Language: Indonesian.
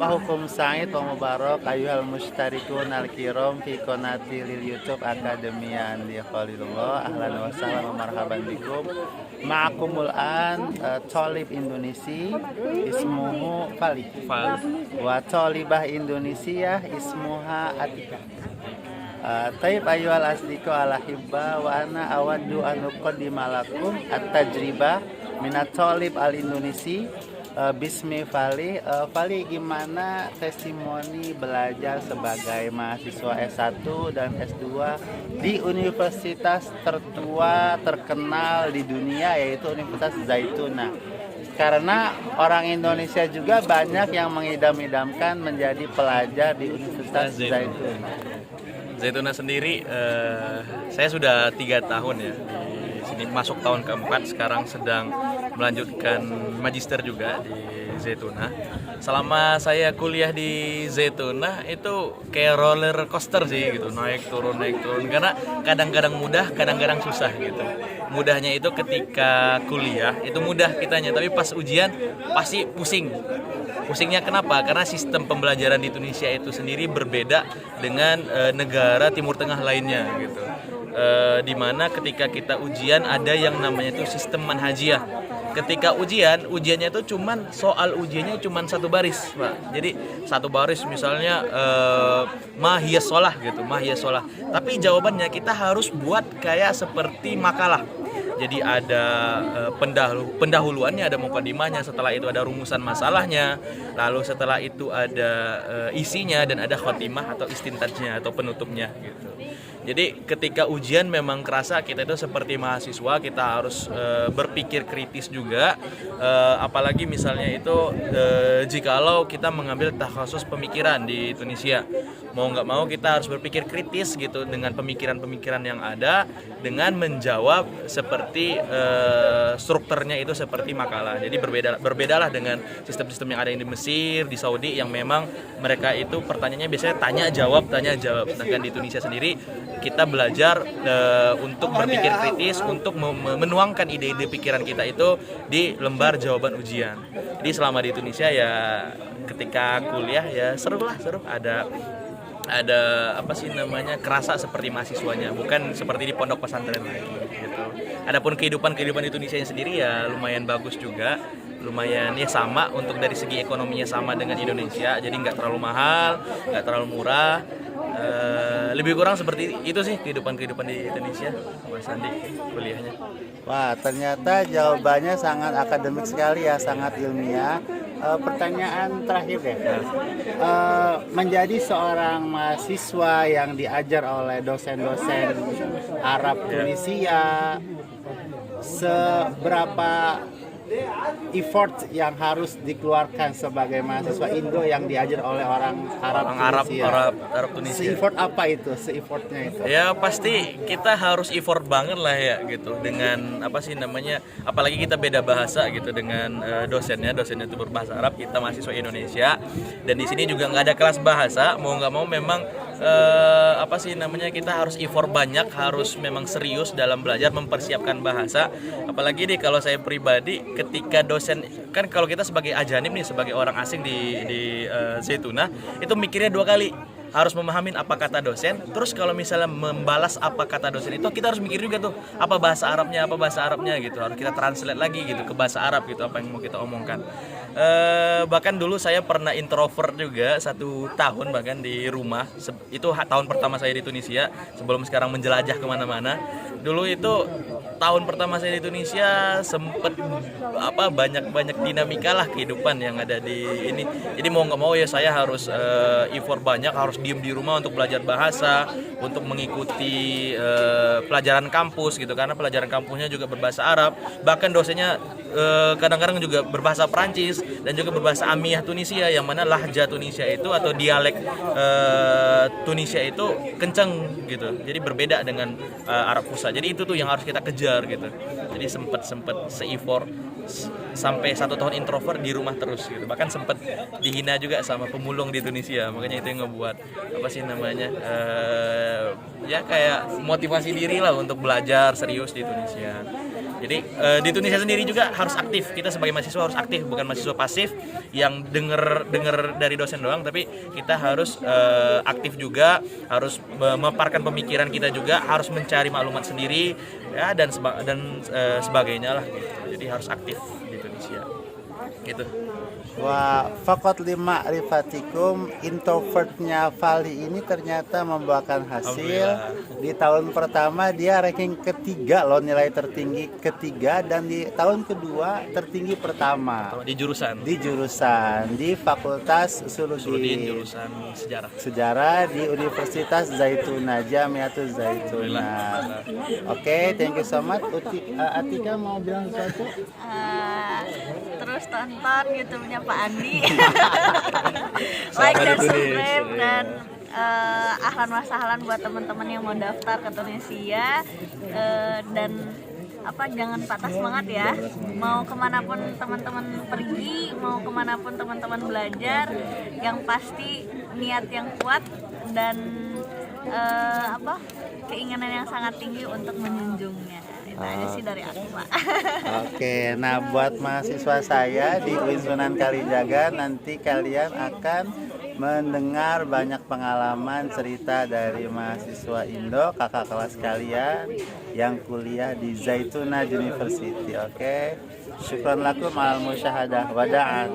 Hukum Said wa Mubarak ayuhal mustarikun al-kiram fi qanati lil YouTube Akademia Andi Khalilullah. Ahlan wa sahlan wa marhaban bikum. Ma'akumul an talib Indonesia ismuhu Fali wa talibah Indonesia ismuha Atika. Taib ayyuhal asdiqo ala hibba wa ana awaddu an uqaddima lakum at-tajribah minat talib al-Indonesia. Bismi Fali. Fali, gimana testimoni belajar sebagai mahasiswa S1 dan S2 di universitas tertua terkenal di dunia, yaitu Universitas Zaituna? Karena orang Indonesia juga banyak yang mengidam-idamkan menjadi pelajar di Universitas Zaituna. Zaituna sendiri, saya sudah 3 tahun ya di sini, masuk tahun keempat, sekarang sedang melanjutkan magister juga di Zaituna. Selama saya kuliah di Zaituna itu kayak roller coaster sih gitu, naik turun karena kadang-kadang mudah, kadang-kadang susah gitu. Mudahnya itu ketika kuliah itu mudah kitanya, tapi pas ujian pasti pusing. Pusingnya kenapa? Karena sistem pembelajaran di Indonesia itu sendiri berbeda dengan negara Timur Tengah lainnya gitu. Di mana ketika kita ujian ada yang namanya itu sistem manhajiyah. Ketika ujiannya itu cuman soal ujiannya cuman satu baris, Pak. Jadi satu baris misalnya mahiyas sholah gitu, mahiyas sholah. Tapi jawabannya kita harus buat kayak seperti makalah. Jadi ada pendahuluannya, ada mukadimahnya, setelah itu ada rumusan masalahnya, lalu setelah itu ada isinya, dan ada khotimah atau istintajnya atau penutupnya gitu. Jadi ketika ujian memang kerasa kita itu seperti mahasiswa, kita harus berpikir kritis juga, apalagi misalnya itu jikalau kita mengambil takhasus pemikiran di Tunisia, mau nggak mau kita harus berpikir kritis gitu dengan pemikiran-pemikiran yang ada, dengan menjawab seperti strukturnya itu seperti makalah. Jadi berbedalah dengan sistem-sistem yang ada di Mesir, di Saudi, yang memang mereka itu pertanyaannya biasanya tanya jawab. Sedangkan di Tunisia sendiri kita belajar untuk berpikir kritis, untuk menuangkan ide-ide pikiran kita itu di lembar jawaban ujian. Jadi selama di Tunisia ya ketika kuliah ya seru, ada apa sih namanya, kerasa seperti mahasiswanya, bukan seperti di pondok pesantren lagi gitu. Adapun kehidupan di Tunisia sendiri ya lumayan bagus juga, lumayan ya sama untuk dari segi ekonominya sama dengan Indonesia, jadi nggak terlalu mahal, nggak terlalu murah. Lebih kurang seperti itu sih kehidupan di Indonesia, Mas Andi, kuliahnya. Wah, ternyata jawabannya sangat akademik sekali ya, sangat ilmiah. Pertanyaan terakhir deh, menjadi seorang mahasiswa yang diajar oleh dosen-dosen Arab Tunisia, seberapa effort yang harus dikeluarkan sebagai mahasiswa Indo yang diajar oleh orang Arab Tunisia? Se-effort apa itu? Se-effortnya itu? Ya pasti kita harus effort banget lah ya gitu, dengan apa sih namanya, apalagi kita beda bahasa gitu dengan dosennya itu berbahasa Arab, kita mahasiswa Indonesia, dan di sini juga nggak ada kelas bahasa, mau nggak mau memang apa sih namanya, kita harus effort banyak, harus memang serius dalam belajar mempersiapkan bahasa. Apalagi nih kalau saya pribadi, ketika dosen, kan kalau kita sebagai ajanib nih, sebagai orang asing di Zaituna, itu mikirnya 2 kali, harus memahamin apa kata dosen, terus kalau misalnya membalas apa kata dosen itu kita harus mikir juga tuh apa bahasa Arabnya gitu, harus kita translate lagi gitu ke bahasa Arab gitu apa yang mau kita omongkan. Bahkan dulu saya pernah introvert juga 1 tahun bahkan di rumah, itu tahun pertama saya di Tunisia sebelum sekarang menjelajah kemana-mana. Dulu itu tahun pertama saya di Tunisia sempet banyak dinamika lah kehidupan yang ada di ini. Jadi mau nggak mau ya saya harus effort banyak, harus diem di rumah untuk belajar bahasa, untuk mengikuti pelajaran kampus gitu, karena pelajaran kampusnya juga berbahasa Arab, bahkan dosennya kadang-kadang juga berbahasa Perancis dan juga berbahasa Amiyah Tunisia, yang mana lahja Tunisia itu atau dialek Tunisia itu kenceng gitu, jadi berbeda dengan Arab Pusat. Jadi itu tuh yang harus kita kejar gitu. Jadi sempet se-effort sampai 1 tahun introvert di rumah terus gitu. Bahkan sempet dihina juga sama pemulung di Tunisia. Makanya itu yang ngebuat apa sih namanya, ya kayak motivasi diri lah untuk belajar serius di Tunisia. Jadi di Tunisia sendiri juga harus aktif. Kita sebagai mahasiswa harus aktif, bukan mahasiswa pasif yang denger dari dosen doang, tapi kita harus aktif juga, harus memaparkan pemikiran kita juga, harus mencari maklumat sendiri ya dan sebagainya lah gitu. Jadi harus aktif di Tunisia. Gitu. Wah, fakot lima rifatikum, introvertnya Fali ini ternyata membuahkan hasil. Di tahun pertama dia ranking ketiga loh, nilai tertinggi ketiga, dan di tahun kedua tertinggi pertama. Di jurusan Di Fakultas Suludin, jurusan Sejarah di Universitas Zaituna, Jamiatul Zaituna. Oke, thank you so much. Atika mau bilang sesuatu? Terus tonton YouTube-nya Pak Andi. Like dan subscribe, dan ahlan wa sahlan buat teman-teman yang mau daftar ke Tunisia. Dan jangan patah semangat ya. Mau kemanapun teman-teman pergi, mau kemanapun teman-teman belajar, yang pasti niat yang kuat dan keinginan yang sangat tinggi untuk menjunjungnya. Itu aja sih dari aku, Pak. Oke, nah buat mahasiswa saya di UIN Sunan Kalijaga, nanti kalian akan mendengar banyak pengalaman cerita dari mahasiswa Indo, kakak kelas kalian yang kuliah di Zaituna University. Oke, syukran lakum al musyahadah, wada'an.